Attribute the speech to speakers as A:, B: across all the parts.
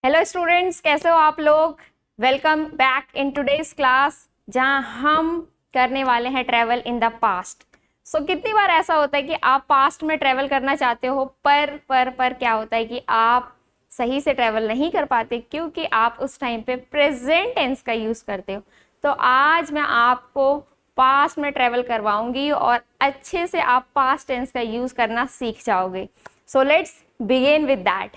A: Hello students, कैसे हो आप लोग। Welcome back in today's class, जहां हम करने वाले हैं ट्रैवल इन द पास्ट। सो कितनी बार ऐसा होता है कि आप पास्ट में ट्रैवल करना चाहते हो, पर क्या होता है कि आप सही से ट्रैवल नहीं कर पाते क्योंकि आप उस टाइम पे प्रेजेंट टेंस का यूज करते हो। तो आज मैं आपको पास्ट में ट्रैवल करवाऊंगी और अच्छे से आप पास्ट टेंस का यूज करना सीख जाओगे। So let's begin with that.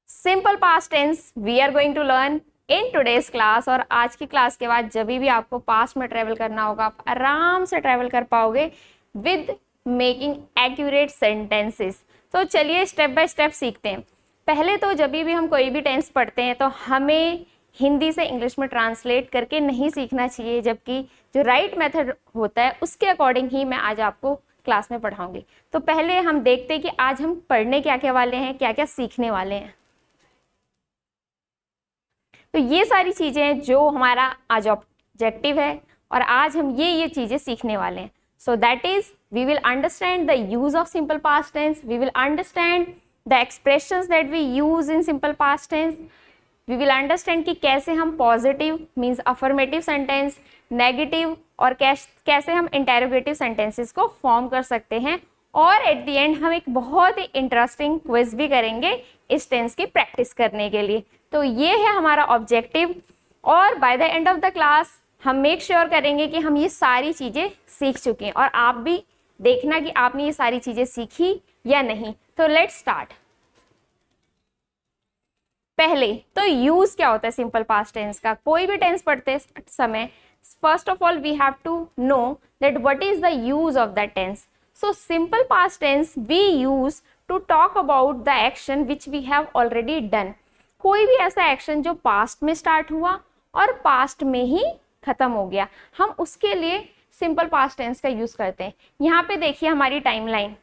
A: Simple past tense we are going to learn in today's class. और आज की क्लास के बाद जब भी आपको पास्ट में ट्रेवल करना होगा, आप आराम से ट्रेवल कर पाओगे विद मेकिंग एक्यूरेट सेंटेंसेस। तो चलिए स्टेप बाय स्टेप सीखते हैं। पहले तो जब भी हम कोई भी टेंस पढ़ते हैं तो हमें हिंदी से इंग्लिश में ट्रांसलेट करके नहीं सीखना चाहिए, जबकि जो राइट मेथड होता है उसके अकॉर्डिंग ही मैं आज आपको क्लास में पढ़ाऊंगी। तो पहले हम देखते हैं कि आज हम पढ़ने क्या क्या वाले हैं, क्या क्या सीखने वाले हैं। तो ये सारी चीजें जो हमारा आज ऑब्जेक्टिव है और आज हम ये चीजें सीखने वाले हैं। So that is we will understand the use of simple past tense, we will understand the expressions that we use in simple past tense, we will understand कि कैसे हम positive means affirmative sentence, negative और कैसे हम interrogative sentences को form कर सकते हैं। और एट द एंड हम एक बहुत ही इंटरेस्टिंग क्विज भी करेंगे इस टेंस की प्रैक्टिस करने के लिए। तो ये है हमारा ऑब्जेक्टिव और by the end of the class हम मेक श्योर करेंगे कि हम ये सारी चीज़ें सीख चुके हैं और आप भी देखना कि आपने ये सारी चीज़ें सीखी या नहीं। तो लेट्स स्टार्ट। पहले तो यूज क्या होता है सिंपल पास्ट टेंस का। कोई भी टेंस पढ़ते समय first of all we have to know that what is the use of that tense. So simple past tense we use to talk about the action which we have already done. कोई भी ऐसा action जो past में start हुआ और past में ही खत्म हो गया, हम उसके लिए सिंपल पास्ट टेंस का यूज करते हैं। यहाँ पे देखिए हमारी timeline,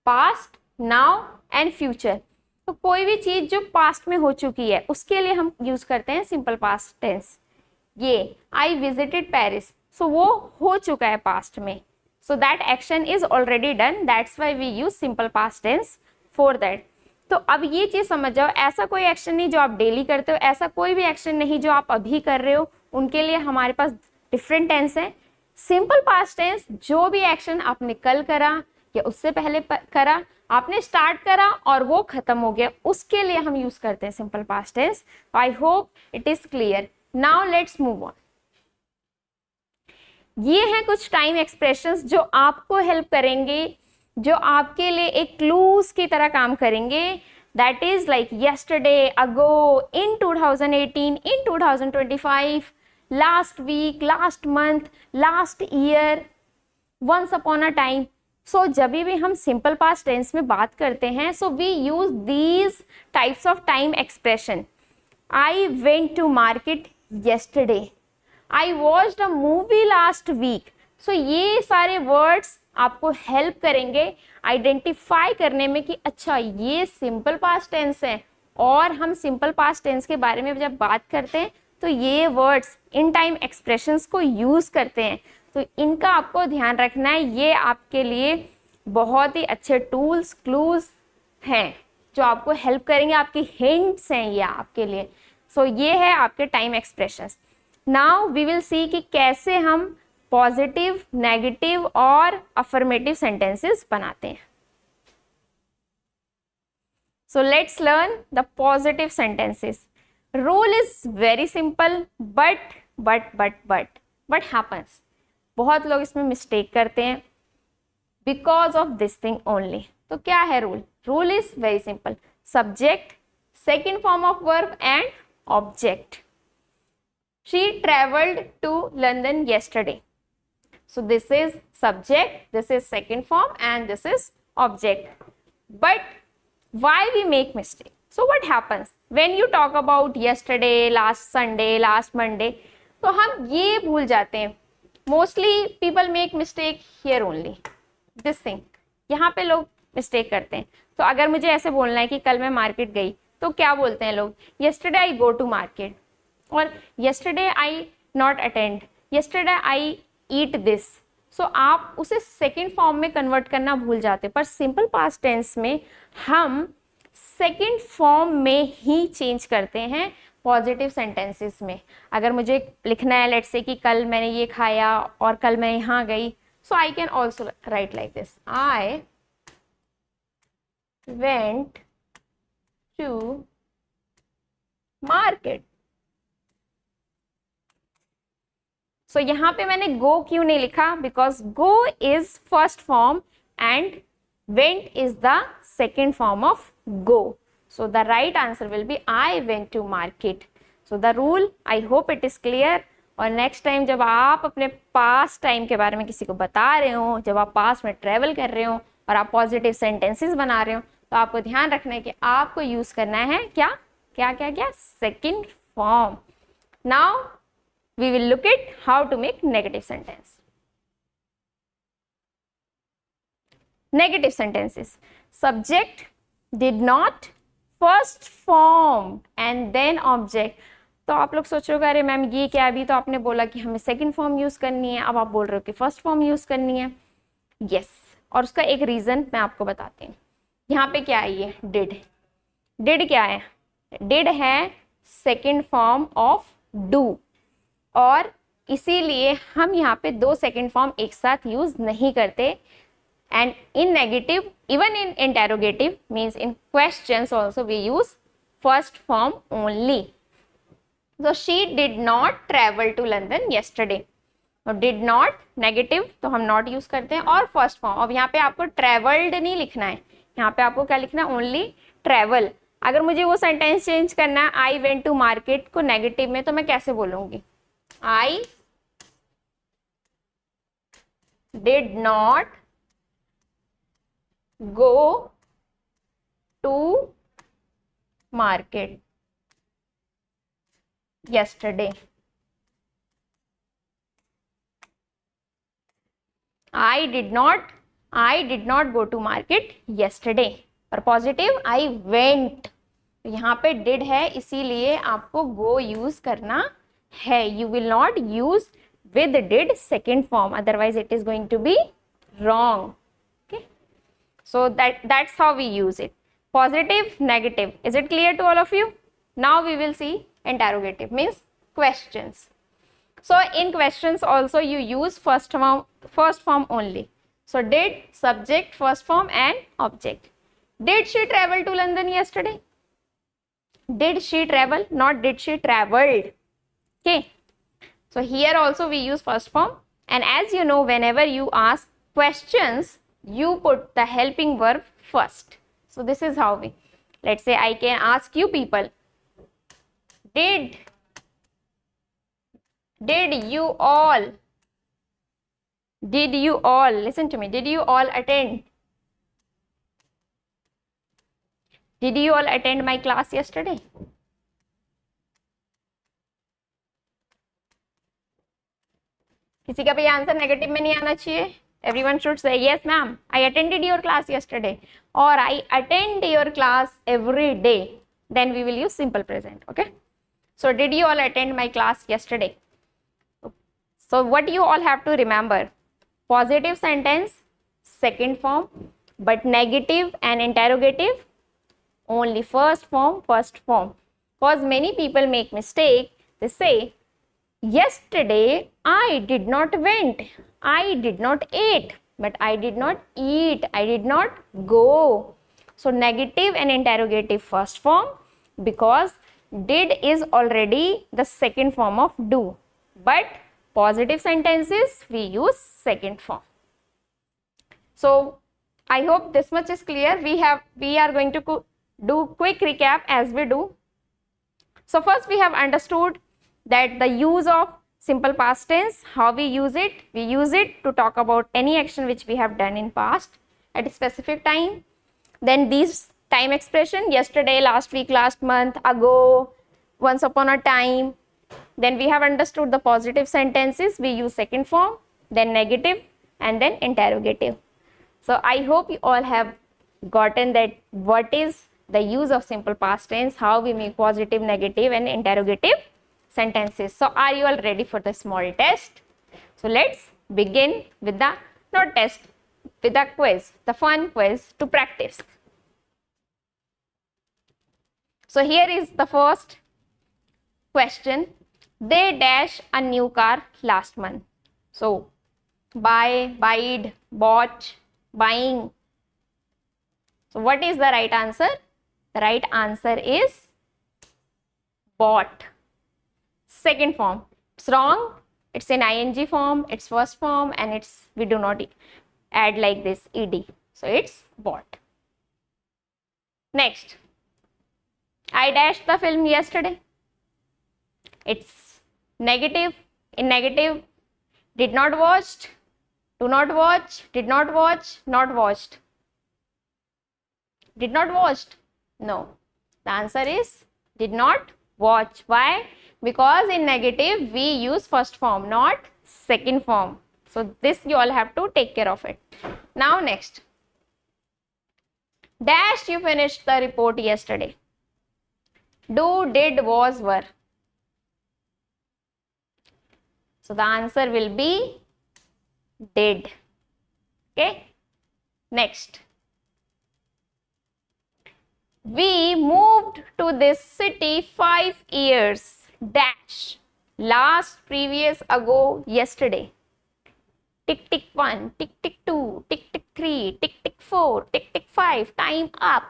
A: past, now and future. तो कोई भी चीज जो पास्ट में हो चुकी है उसके लिए हम यूज करते हैं सिंपल पास्ट टेंस। ये आई विजिटेड पेरिस, सो वो हो चुका है पास्ट में, so that action is already done, that's why we use simple past tense for that. तो अब ये चीज समझ जाओ, ऐसा कोई एक्शन नहीं जो आप डेली करते हो, ऐसा कोई भी एक्शन नहीं जो आप अभी कर रहे हो, उनके लिए हमारे पास डिफरेंट टेंस है। सिंपल पास्ट टेंस जो भी एक्शन आपने कल करा या उससे पहले करा, आपने स्टार्ट करा और वो खत्म हो गया, उसके लिए हम यूज करते हैं simple past tense. I hope it is clear. Now let's move on. ये हैं कुछ टाइम एक्सप्रेशंस जो आपको हेल्प करेंगे, जो आपके लिए एक क्लूज की तरह काम करेंगे। That is like yesterday, ago, in 2018, in 2025, last week, last month, last year, once upon a time. सो जब भी हम सिंपल पास्ट टेंस में बात करते हैं, so we use these types of time expression. I went to market yesterday, I watched a movie last week. So ये सारे words आपको हेल्प करेंगे आइडेंटिफाई करने में कि अच्छा ये सिंपल पास्ट टेंस है। और हम सिंपल पास्ट टेंस के बारे में जब बात करते हैं तो ये वर्ड्स इन टाइम एक्सप्रेशंस को यूज करते हैं, तो इनका आपको ध्यान रखना है। ये आपके लिए बहुत ही अच्छे टूल्स, क्लूज हैं जो आपको हेल्प करेंगे, आपकी हिंट्स हैं ये आपके लिए। सो ये है आपके time expressions. Now we will see कि कैसे हम पॉजिटिव, नेगेटिव और अफर्मेटिव सेंटेंसेस बनाते हैं। So let's learn the positive sentences. Rule is very simple, but what happens, बहुत लोग इसमें मिस्टेक करते हैं because of this thing only. तो क्या है rule? Rule is very simple, subject, second form of verb and object. She traveled to London yesterday. So this is subject, this is second form and this is object. But why we make mistake? So what happens when you talk about yesterday, last Sunday, last Monday? तो हम ये भूल जाते हैं। Mostly people make mistake here only. This thing. यहाँ पे लोग mistake करते हैं। तो अगर मुझे ऐसे बोलना है कि कल मैं मार्केट गई, तो क्या बोलते हैं लोग? Yesterday I go to market. और yesterday I not attend, yesterday I eat this. सो आप उसे सेकेंड फॉर्म में कन्वर्ट करना भूल जाते, पर सिंपल पास्ट टेंस में हम सेकेंड फॉर्म में ही चेंज करते हैं पॉजिटिव सेंटेंसेस में। अगर मुझे लिखना है लेट्स से कि कल मैंने ये खाया और कल मैं यहाँ गई, so I can also write like this, I went to market. So यहाँ पे मैंने गो क्यों नहीं लिखा, because go is first form and went is the second form of go. So the right answer will be I went to market. So the rule, I hope it is clear. और next time जब आप अपने past time के बारे में किसी को बता रहे हो, जब आप पास्ट में ट्रेवल कर रहे हो और आप पॉजिटिव सेंटेंसेस बना रहे हो, तो आपको ध्यान रखना है कि आपको यूज करना है क्या क्या क्या क्या, second form. Now we will look at how to make negative sentence. Negative sentences. Subject did not, first form and then object. तो आप लोग सोच रहे हो अरे मैम ये क्या, अभी तो आपने बोला कि हमें सेकंड फॉर्म यूज करनी है, अब आप बोल रहे हो कि फर्स्ट फॉर्म यूज करनी है. यस, और उसका एक रीजन मैं आपको बताती हूँ. यहाँ पे क्या है, ये डिड. डिड क्या है, डिड है सेकंड फॉर्म ऑफ डू, और इसीलिए हम यहाँ पे दो सेकंड फॉर्म एक साथ यूज नहीं करते. And in negative, even in interrogative, means in questions also we use first form only. So she did not travel to London yesterday. So did not negative तो हम not use करते हैं, और first form. अब यहाँ पे आपको traveled नहीं लिखना है, यहाँ पे आपको क्या लिखना है, only travel. अगर मुझे वो sentence change करना है I went to market को negative में, तो मैं कैसे बोलूँगी, I did not go to market yesterday. I did not go to market yesterday. और पॉजिटिव I went, यहाँ पे did है इसीलिए आपको go यूज करना है. You will not use with did second form, otherwise it is going to be wrong. So that's how we use it. Positive, negative. Is it clear to all of you? Now we will see interrogative, means questions. So in questions also you use first form only. So did, subject, first form and object. Did she travel to London yesterday? Did she travel, not did she traveled. Okay. So here also we use first form, and as you know, whenever you ask questions, you put the helping verb first. So this is how we, let's say I can ask you people, did you all, listen to me, did you all attend my class yesterday? किसी का भी answer negative में नहीं आना चाहिए. Everyone should say yes ma'am, I attended your class yesterday, or I attend your class every day. Then we will use simple present. Okay, so did you all attend my class yesterday? So what you all have to remember, positive sentence second form, but negative and interrogative only first form. Because many people make mistake, they say yesterday I did not went, I did not ate, but I did not eat, I did not go. So negative and interrogative first form, because did is already the second form of do, but positive sentences we use second form. So I hope this much is clear. We are going to do quick recap as we do. So first we have understood that the use of simple past tense, how we use it to talk about any action which we have done in past at a specific time. Then these time expression, yesterday, last week, last month, ago, once upon a time. Then we have understood the positive sentences, we use second form, then negative, and then interrogative. So I hope you all have gotten that what is the use of simple past tense, how we make positive, negative and interrogative sentences. So are you all ready for the small test? So let's begin with the, not test, with the quiz, the fun quiz to practice. So here is the first question. They dash a new car last month. So buy, buyed, bought, buying. So what is the right answer? The right answer is bought. Second form. It's wrong. It's in ing form, it's first form, and we do not add like this ed. So it's bought. Next. I dashed the film yesterday. It's negative. In negative, did not watched, do not watch, did not watch, not watched. Did not watched? No. The answer is did not watch. Why? Because in negative we use first form, not second form. So this you all have to take care of it. Now next. Dash, you finished the report yesterday. Do, did, was, were. So the answer will be did. Okay. Next. We moved to this city 5 years. Dash. Last, previous, ago, yesterday. Tick tick 1, tick tick 2, tick tick 3, tick tick 4, tick tick 5. Time up.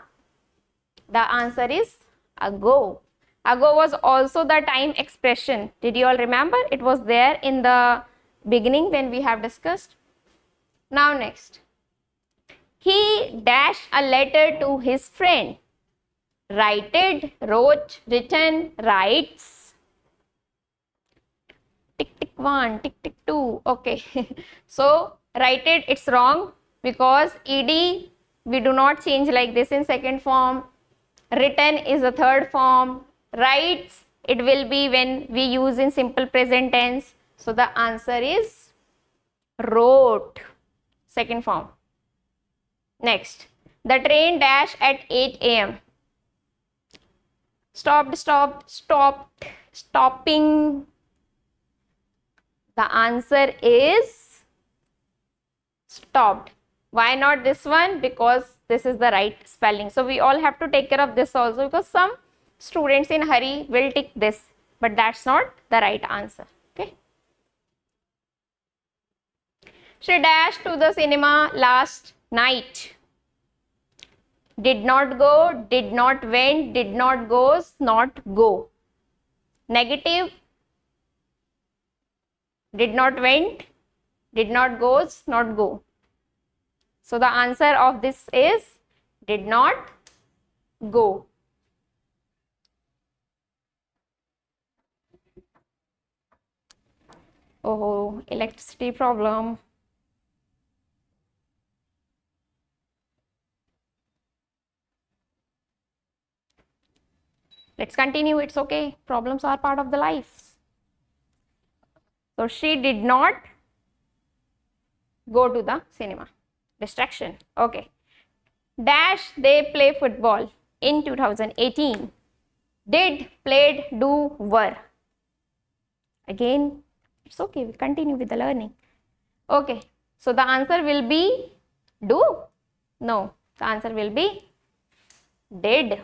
A: The answer is ago. Ago was also the time expression. Did you all remember? It was there in the beginning when we have discussed. Now next. He dashed a letter to his friend. Writed, wrote, written, writes. Tick tick 1, tick tick 2. Okay. So writed, it's wrong because ed we do not change like this in second form. Written is the third form. Writes, it will be when we use in simple present tense. So the answer is wrote, second form. Next, the train dash at 8 a.m. Stopped, stopping. The answer is stopped. Why not this one? Because this is the right spelling. So we all have to take care of this also, because some students in hurry will tick this, but that's not the right answer. Okay. She dashed to the cinema last night. Did not go, did not went, did not goes, not go. Negative. Did not went, did not goes, not go. So the answer of this is did not go. Oh, electricity problem. Let's continue. It's okay. Problems are part of the life. So she did not go to the cinema. Distraction. Okay. Dash, they play football in 2018. Did, played, do, were. Again, it's okay. We continue with the learning. Okay. So the answer will be do? No. The answer will be did.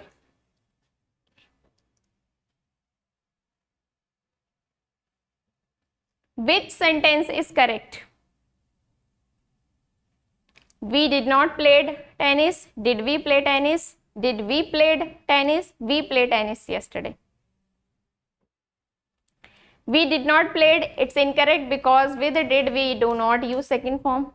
A: Which sentence is correct? We did not play tennis. Did we play tennis? Did we play tennis? We played tennis yesterday. We did not play. It's incorrect because with did we do not use second form.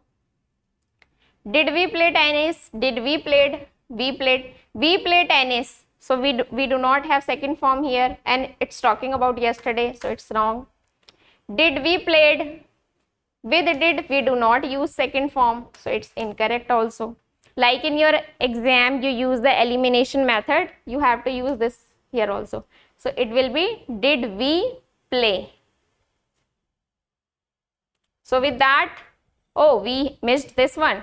A: Did we play tennis? Did we played? We played. We play tennis. So we do not have second form here, and it's talking about yesterday. So it's wrong. Did we played? With did we do not use second form, so it's incorrect also. Like in your exam you use the elimination method, you have to use this here also. So it will be did we play. So with that, oh, we missed this one.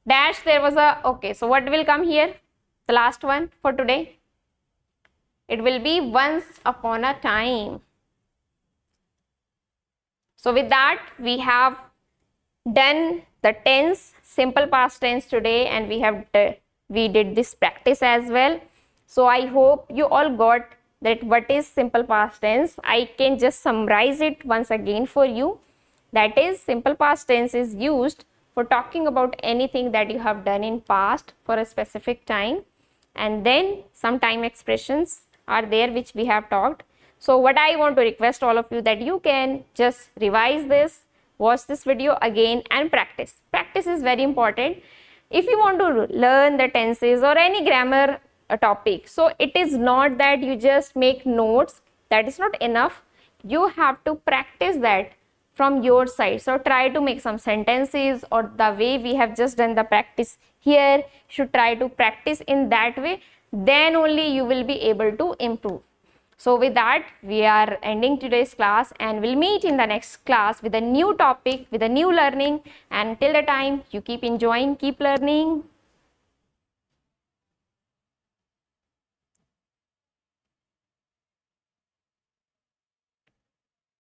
A: Dash, there was a, okay, so what will come here? The last one for today. It will be once upon a time. So with that, we have done the tense, simple past tense today, and we did this practice as well. So I hope you all got that what is simple past tense. I can just summarize it once again for you. That is, simple past tense is used for talking about anything that you have done in past for a specific time, and then some time expressions are there which we have talked. So what I want to request all of you that you can just revise this, watch this video again and practice. Practice is very important if you want to learn the tenses or any grammar topic. So it is not that you just make notes, that is not enough. You have to practice that from your side. So try to make some sentences, or the way we have just done the practice here, you should try to practice in that way, then only you will be able to improve. So with that, we are ending today's class, and we'll meet in the next class with a new topic, with a new learning. And till the time, you keep enjoying, keep learning.